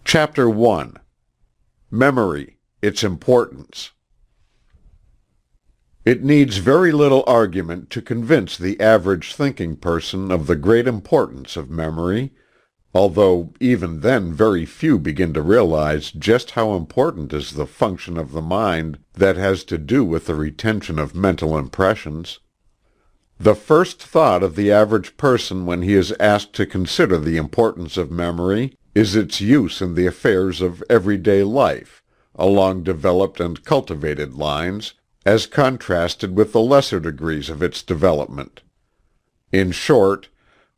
Chapter 1. Memory, Its Importance. It needs very little argument to convince the average thinking person of the great importance of memory, although even then very few begin to realize just how important is the function of the mind that has to do with the retention of mental impressions. The first thought of the average person when he is asked to consider the importance of memory is its use in the affairs of everyday life, along developed and cultivated lines, as contrasted with the lesser degrees of its development. In short,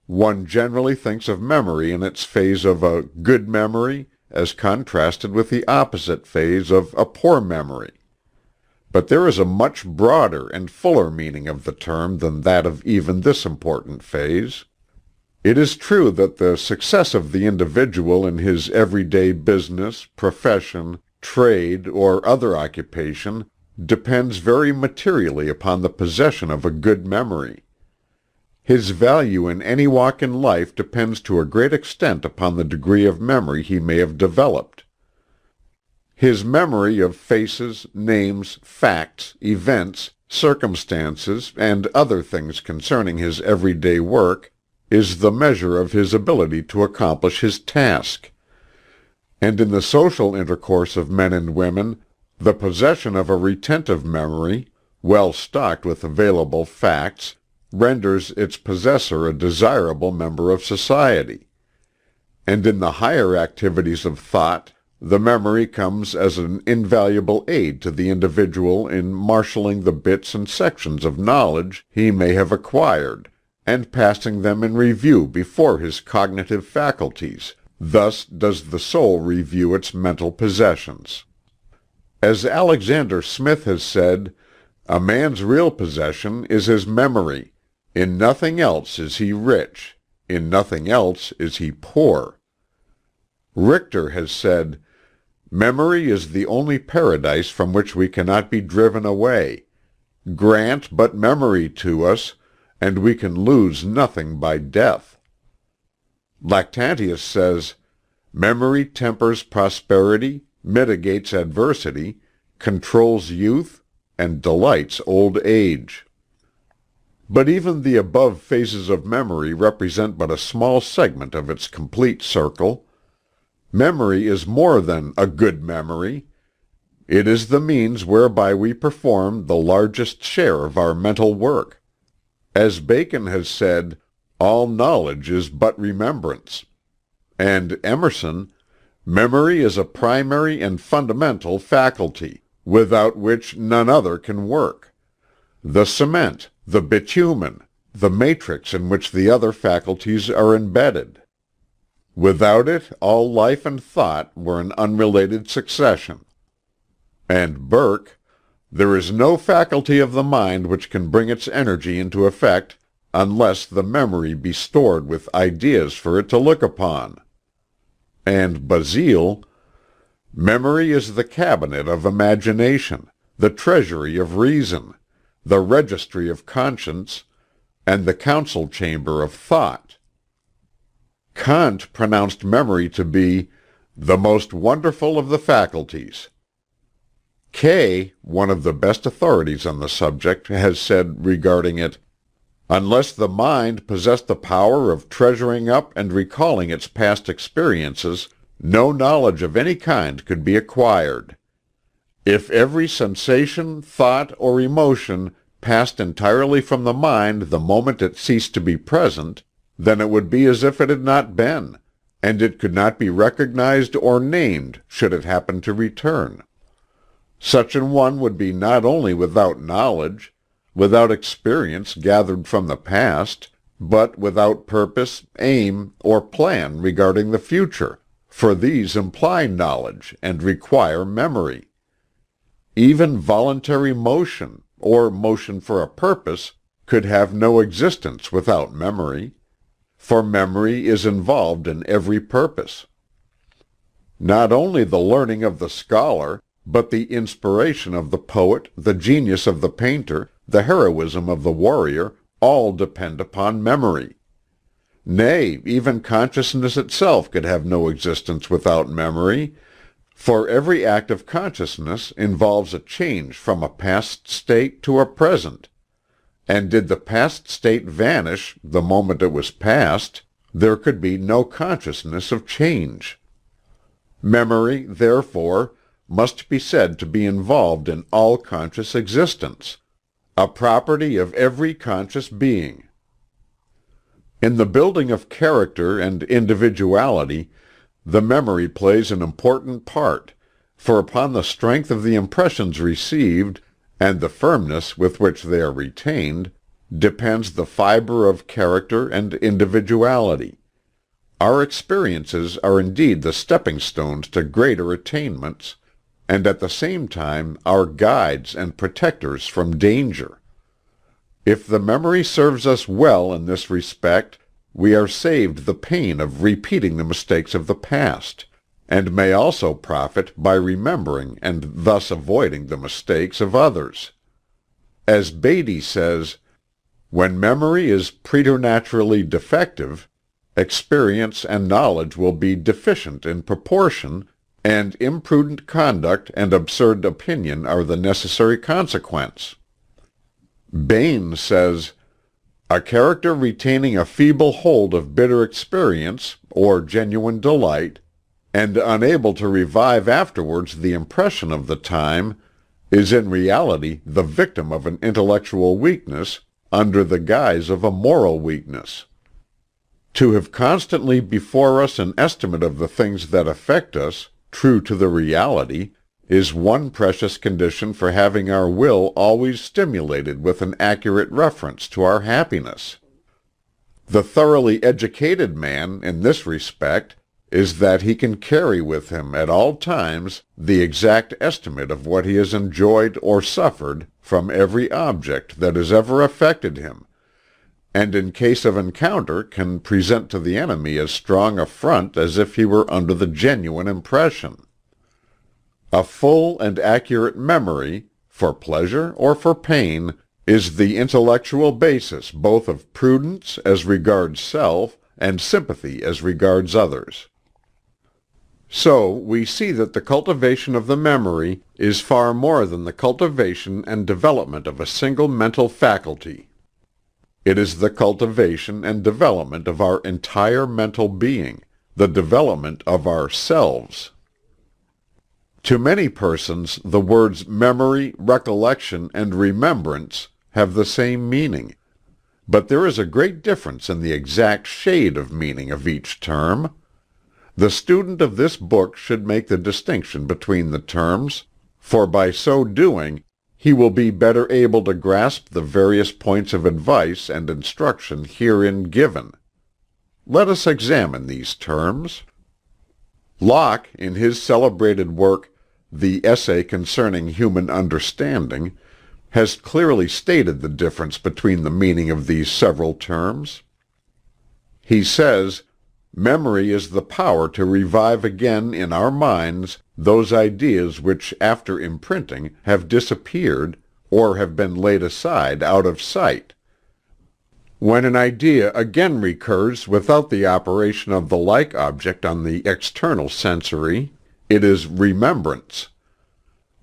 one generally thinks of memory in its phase of a good memory as contrasted with the opposite phase of a poor memory. But there is a much broader and fuller meaning of the term than that of even this important phase. It is true that the success of the individual in his everyday business, profession, trade, or other occupation depends very materially upon the possession of a good memory. His value in any walk in life depends to a great extent upon the degree of memory he may have developed. His memory of faces, names, facts, events, circumstances, and other things concerning his everyday work is the measure of his ability to accomplish his task. And in the social intercourse of men and women, the possession of a retentive memory, well stocked with available facts, renders its possessor a desirable member of society. And in the higher activities of thought, the memory comes as an invaluable aid to the individual in marshalling the bits and sections of knowledge he may have acquired, and passing them in review before his cognitive faculties. Thus does the soul review its mental possessions. As Alexander Smith has said, "A man's real possession is his memory. In nothing else is he rich. In nothing else is he poor." Richter has said, "Memory is the only paradise from which we cannot be driven away. Grant but memory to us, and we can lose nothing by death." Lactantius says, "Memory tempers prosperity, mitigates adversity, controls youth, and delights old age." But even the above phases of memory represent but a small segment of its complete circle. Memory is more than a good memory. It is the means whereby we perform the largest share of our mental work. As Bacon has said, "All knowledge is but remembrance." And Emerson, "Memory is a primary and fundamental faculty, without which none other can work. The cement, the bitumen, the matrix in which the other faculties are embedded. Without it all life and thought were an unrelated succession." And Burke, "There is no faculty of the mind which can bring its energy into effect unless the memory be stored with ideas for it to look upon." And Basile, "Memory is the cabinet of imagination, the treasury of reason, the registry of conscience, and the council chamber of thought." Kant pronounced memory to be "the most wonderful of the faculties." Kay, one of the best authorities on the subject, has said regarding it, "Unless the mind possessed the power of treasuring up and recalling its past experiences, no knowledge of any kind could be acquired. If every sensation, thought, or emotion passed entirely from the mind the moment it ceased to be present, then it would be as if it had not been, and it could not be recognized or named should it happen to return. Such an one would be not only without knowledge, without experience gathered from the past, but without purpose, aim, or plan regarding the future, for these imply knowledge and require memory. Even voluntary motion, or motion for a purpose, could have no existence without memory, for memory is involved in every purpose. Not only the learning of the scholar, but the inspiration of the poet, the genius of the painter, the heroism of the warrior, all depend upon memory. Nay, even consciousness itself could have no existence without memory, for every act of consciousness involves a change from a past state to a present, and did the past state vanish the moment it was past, there could be no consciousness of change. Memory, therefore, must be said to be involved in all conscious existence, a property of every conscious being. In the building of character and individuality, the memory plays an important part, for upon the strength of the impressions received, and the firmness with which they are retained, depends the fibre of character and individuality. Our experiences are indeed the stepping stones to greater attainments, and at the same time our guides and protectors from danger. If the memory serves us well in this respect, we are saved the pain of repeating the mistakes of the past, and may also profit by remembering and thus avoiding the mistakes of others. As Beatty says, "When memory is preternaturally defective, experience and knowledge will be deficient in proportion, and imprudent conduct and absurd opinion are the necessary consequence." Bain says, "A character retaining a feeble hold of bitter experience, or genuine delight, and unable to revive afterwards the impression of the time, is in reality the victim of an intellectual weakness under the guise of a moral weakness. To have constantly before us an estimate of the things that affect us, true to the reality, is one precious condition for having our will always stimulated with an accurate reference to our happiness. The thoroughly educated man, in this respect, is that he can carry with him at all times the exact estimate of what he has enjoyed or suffered from every object that has ever affected him, and in case of encounter can present to the enemy as strong a front as if he were under the genuine impression. A full and accurate memory, for pleasure or for pain, is the intellectual basis both of prudence as regards self and sympathy as regards others." So we see that the cultivation of the memory is far more than the cultivation and development of a single mental faculty. It is the cultivation and development of our entire mental being, the development of ourselves. To many persons the words memory, recollection, and remembrance have the same meaning, but there is a great difference in the exact shade of meaning of each term. The student of this book should make the distinction between the terms, for by so doing he will be better able to grasp the various points of advice and instruction herein given. Let us examine these terms. Locke, in his celebrated work, The Essay Concerning Human Understanding, has clearly stated the difference between the meaning of these several terms. He says, "Memory is the power to revive again in our minds those ideas which after imprinting have disappeared, or have been laid aside out of sight. When an idea again recurs without the operation of the like object on the external sensory, it is remembrance.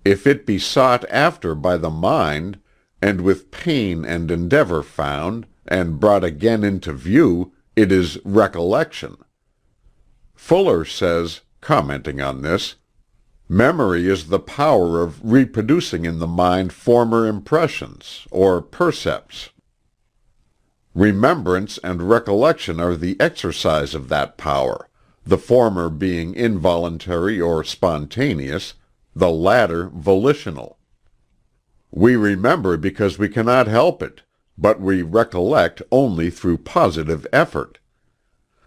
If it be sought after by the mind, and with pain and endeavor found, and brought again into view, it is recollection." Fuller says, commenting on this, "Memory is the power of reproducing in the mind former impressions, or percepts. Remembrance and recollection are the exercise of that power, the former being involuntary or spontaneous, the latter volitional. We remember because we cannot help it, but we recollect only through positive effort.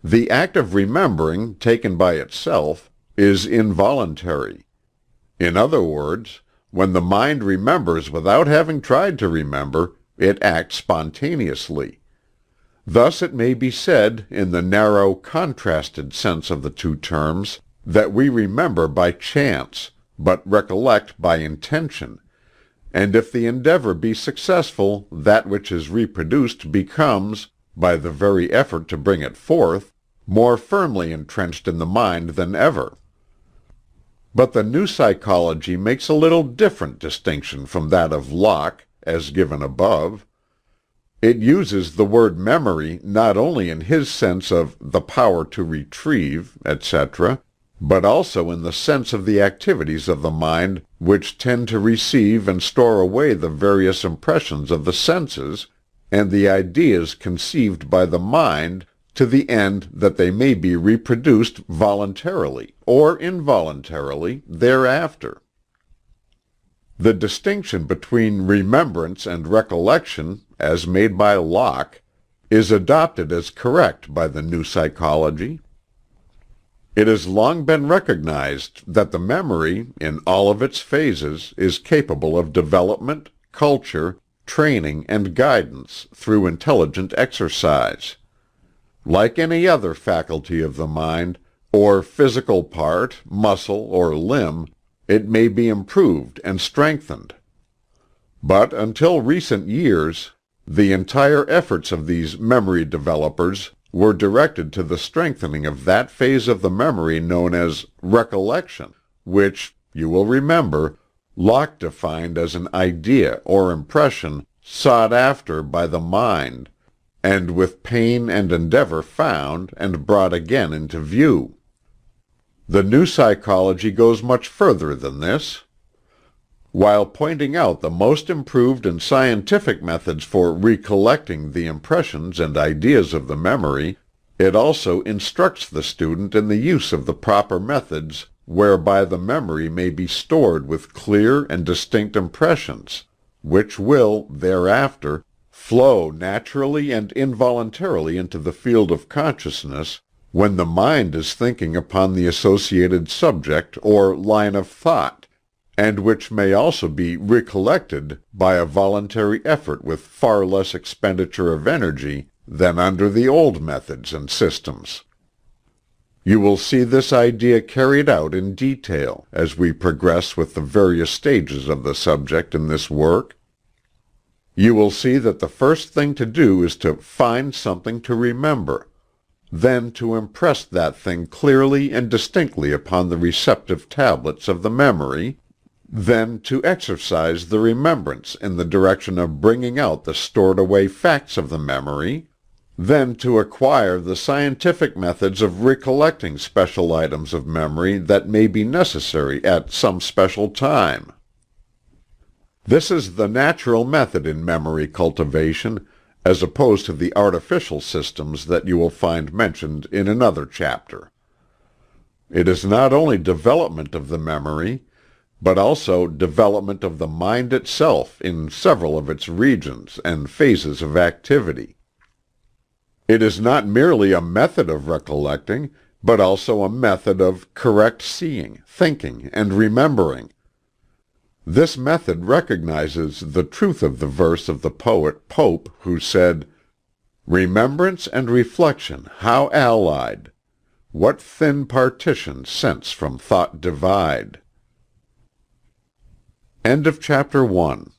The act of remembering, taken by itself, is involuntary. In other words, when the mind remembers without having tried to remember, it acts spontaneously. Thus it may be said, in the narrow, contrasted sense of the two terms, that we remember by chance, but recollect by intention, and if the endeavor be successful, that which is reproduced becomes, by the very effort to bring it forth, more firmly entrenched in the mind than ever. But the new psychology makes a little different distinction from that of Locke, as given above. It uses the word memory not only in his sense of the power to retrieve, etc., but also in the sense of the activities of the mind which tend to receive and store away the various impressions of the senses and the ideas conceived by the mind, to the end that they may be reproduced voluntarily or involuntarily thereafter. The distinction between remembrance and recollection, as made by Locke, is adopted as correct by the new psychology. It has long been recognized that the memory, in all of its phases, is capable of development, culture, training, and guidance through intelligent exercise. Like any other faculty of the mind, or physical part, muscle, or limb, it may be improved and strengthened. But until recent years, the entire efforts of these memory developers were directed to the strengthening of that phase of the memory known as recollection, which, you will remember, Locke defined as an idea or impression sought after by the mind, and with pain and endeavor found and brought again into view. The new psychology goes much further than this. While pointing out the most improved and scientific methods for recollecting the impressions and ideas of the memory, it also instructs the student in the use of the proper methods whereby the memory may be stored with clear and distinct impressions, which will, thereafter, flow naturally and involuntarily into the field of consciousness when the mind is thinking upon the associated subject or line of thought, and which may also be recollected by a voluntary effort with far less expenditure of energy than under the old methods and systems. You will see this idea carried out in detail as we progress with the various stages of the subject in this work. You will see that the first thing to do is to find something to remember, then to impress that thing clearly and distinctly upon the receptive tablets of the memory, then to exercise the remembrance in the direction of bringing out the stored away facts of the memory, then to acquire the scientific methods of recollecting special items of memory that may be necessary at some special time. This is the natural method in memory cultivation, as opposed to the artificial systems that you will find mentioned in another chapter. It is not only development of the memory, but also development of the mind itself in several of its regions and phases of activity. It is not merely a method of recollecting, but also a method of correct seeing, thinking, and remembering. This method recognizes the truth of the verse of the poet Pope, who said, "Remembrance and reflection, how allied! What thin partitions sense from thought divide!" End of chapter 1.